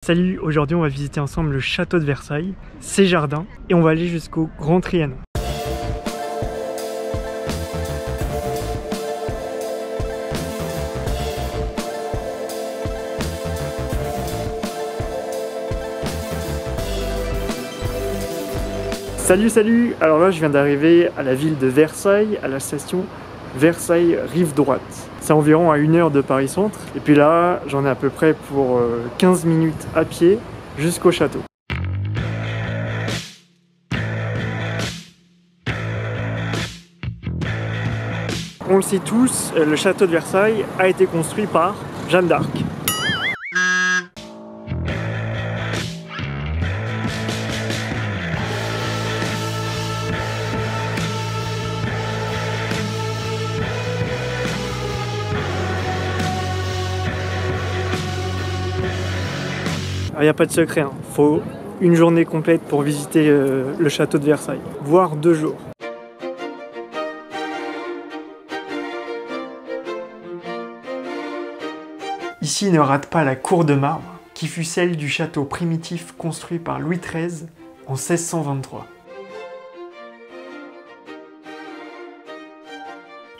Salut, aujourd'hui on va visiter ensemble le château de Versailles, ses jardins, et on va aller jusqu'au Grand Trianon. Salut! Alors là je viens d'arriver à la ville de Versailles, à la station Versailles Rive Droite. C'est environ à 1 heure de Paris Centre. Et puis là, j'en ai à peu près pour 15 minutes à pied jusqu'au château. On le sait tous, le château de Versailles a été construit par Jeanne d'Arc. Il n'y a pas de secret, hein. Faut une journée complète pour visiter le château de Versailles, voire 2 jours. Ici, ne rate pas la cour de marbre, qui fut celle du château primitif construit par Louis XIII en 1623.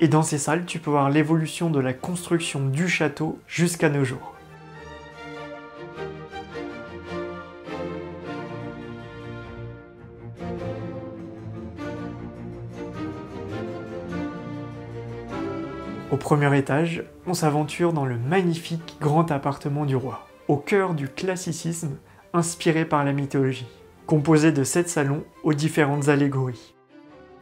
Et dans ces salles, tu peux voir l'évolution de la construction du château jusqu'à nos jours. Au premier étage, on s'aventure dans le magnifique grand appartement du roi, au cœur du classicisme inspiré par la mythologie, composé de 7 salons aux différentes allégories.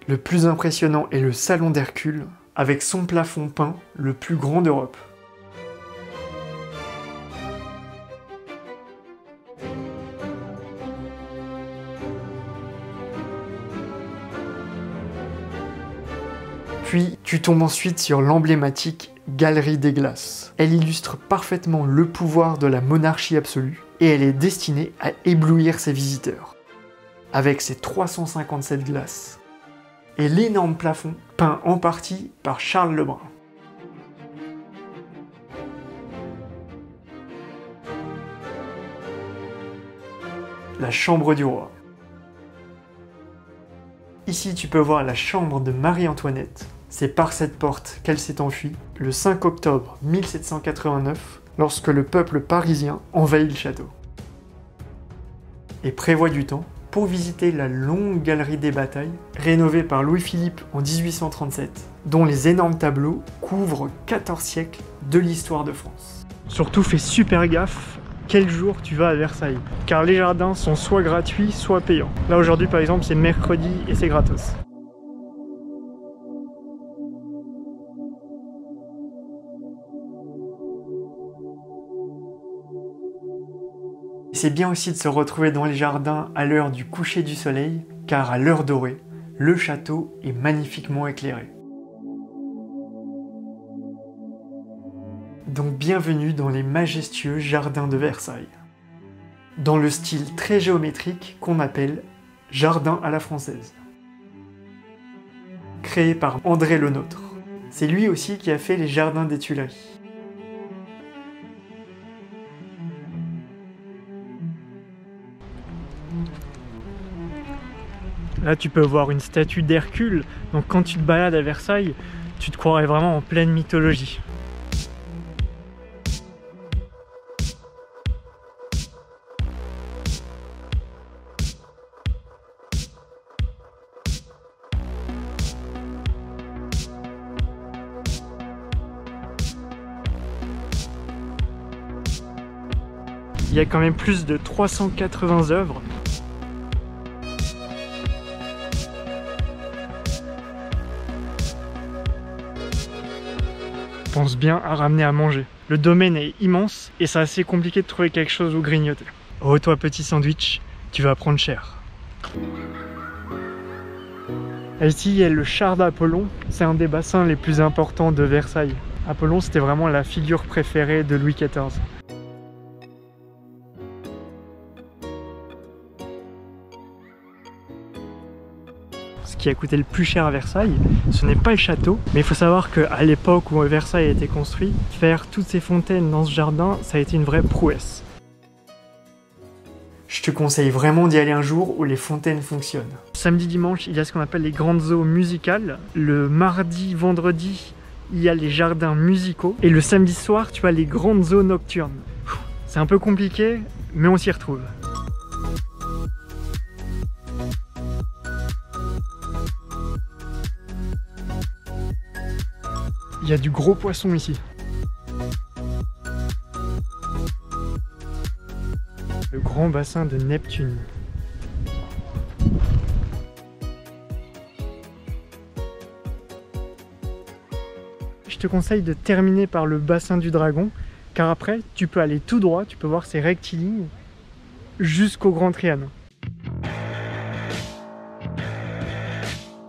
Le plus impressionnant est le salon d'Hercule, avec son plafond peint le plus grand d'Europe. Puis, tu tombes ensuite sur l'emblématique Galerie des Glaces. Elle illustre parfaitement le pouvoir de la monarchie absolue et elle est destinée à éblouir ses visiteurs. Avec ses 357 glaces. Et l'énorme plafond peint en partie par Charles Lebrun. La chambre du roi. Ici, tu peux voir la chambre de Marie-Antoinette. C'est par cette porte qu'elle s'est enfuie le 5 octobre 1789, lorsque le peuple parisien envahit le château. Et prévoit du temps pour visiter la longue galerie des batailles, rénovée par Louis-Philippe en 1837, dont les énormes tableaux couvrent 14 siècles de l'histoire de France. Surtout fais super gaffe quel jour tu vas à Versailles, car les jardins sont soit gratuits, soit payants. Là aujourd'hui par exemple c'est mercredi et c'est gratos. C'est bien aussi de se retrouver dans les jardins à l'heure du coucher du soleil, car à l'heure dorée, le château est magnifiquement éclairé. Donc bienvenue dans les majestueux jardins de Versailles, dans le style très géométrique qu'on appelle jardin à la française. Créé par André Le Nôtre. C'est lui aussi qui a fait les jardins des Tuileries. Là tu peux voir une statue d'Hercule, donc quand tu te balades à Versailles, tu te croirais vraiment en pleine mythologie. Il y a quand même plus de 380 œuvres. Pense bien à ramener à manger. Le domaine est immense et c'est assez compliqué de trouver quelque chose où grignoter. Oh toi petit sandwich, tu vas prendre cher. Et ici il y a le char d'Apollon, c'est un des bassins les plus importants de Versailles. Apollon c'était vraiment la figure préférée de Louis XIV. Ce qui a coûté le plus cher à Versailles, ce n'est pas le château, mais il faut savoir qu'à l'époque où Versailles a été construit, faire toutes ces fontaines dans ce jardin, ça a été une vraie prouesse. Je te conseille vraiment d'y aller un jour où les fontaines fonctionnent. Samedi, dimanche, il y a ce qu'on appelle les grandes eaux musicales. Le mardi, vendredi, il y a les jardins musicaux. Et le samedi soir, tu as les grandes eaux nocturnes. C'est un peu compliqué, mais on s'y retrouve. Il y a du gros poisson ici. Le grand bassin de Neptune. Je te conseille de terminer par le bassin du Dragon, car après tu peux aller tout droit, tu peux voir ces rectilignes jusqu'au Grand Trianon.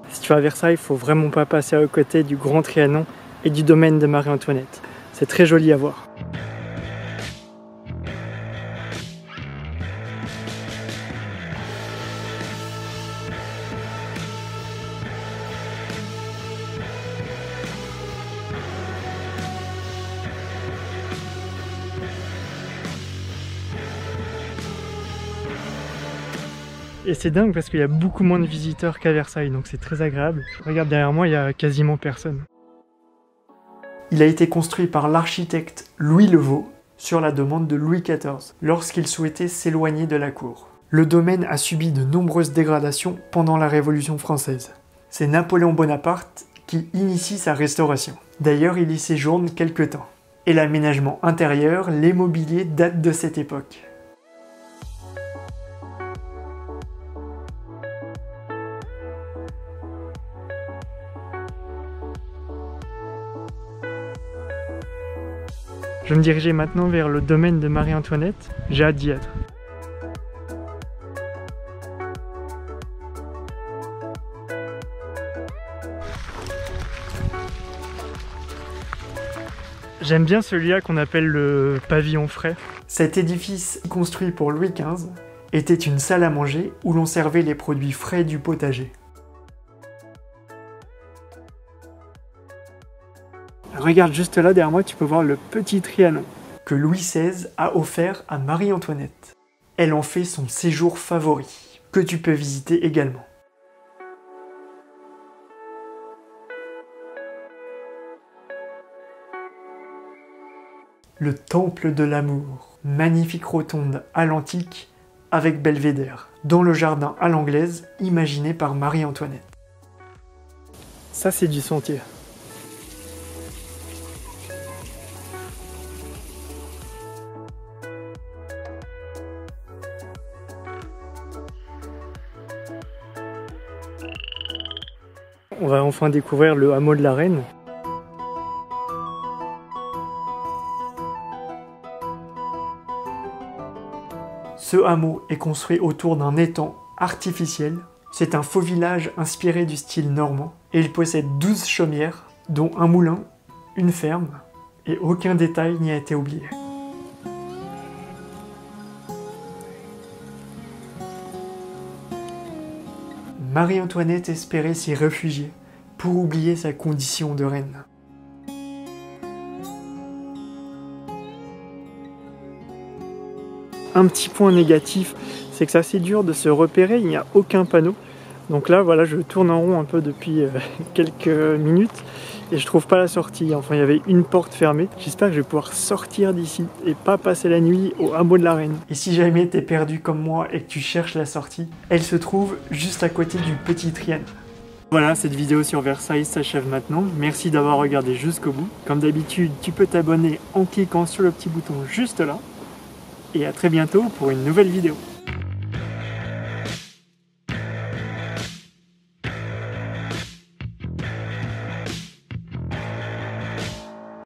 Si tu vas à Versailles, il faut vraiment pas passer à côté du Grand Trianon et du domaine de Marie-Antoinette. C'est très joli à voir. Et c'est dingue parce qu'il y a beaucoup moins de visiteurs qu'à Versailles, donc c'est très agréable. Regarde derrière moi, il y a quasiment personne. Il a été construit par l'architecte Louis Levaux sur la demande de Louis XIV, lorsqu'il souhaitait s'éloigner de la cour. Le domaine a subi de nombreuses dégradations pendant la Révolution française. C'est Napoléon Bonaparte qui initie sa restauration. D'ailleurs, il y séjourne quelque temps. Et l'aménagement intérieur, les mobiliers datent de cette époque. Je vais me diriger maintenant vers le domaine de Marie-Antoinette. J'ai hâte d'y être. J'aime bien celui-là qu'on appelle le pavillon frais. Cet édifice, construit pour Louis XV, était une salle à manger où l'on servait les produits frais du potager. Regarde juste là derrière moi, tu peux voir le petit Trianon que Louis XVI a offert à Marie-Antoinette. Elle en fait son séjour favori, que tu peux visiter également. Le Temple de l'Amour, magnifique rotonde à l'antique avec belvédère, dans le jardin à l'anglaise imaginé par Marie-Antoinette. Ça c'est du sentier. On va enfin découvrir le hameau de la Reine. Ce hameau est construit autour d'un étang artificiel. C'est un faux village inspiré du style normand et il possède 12 chaumières, dont un moulin, une ferme, et aucun détail n'y a été oublié. Marie-Antoinette espérait s'y réfugier pour oublier sa condition de reine. Un petit point négatif, c'est que c'est assez dur de se repérer, il n'y a aucun panneau. Donc là, voilà, je tourne en rond un peu depuis quelques minutes et je trouve pas la sortie. Enfin, il y avait une porte fermée. J'espère que je vais pouvoir sortir d'ici et pas passer la nuit au hameau de la Reine. Et si jamais t'es perdu comme moi et que tu cherches la sortie, elle se trouve juste à côté du petit Trianon. Voilà, cette vidéo sur Versailles s'achève maintenant. Merci d'avoir regardé jusqu'au bout. Comme d'habitude, tu peux t'abonner en cliquant sur le petit bouton juste là. Et à très bientôt pour une nouvelle vidéo.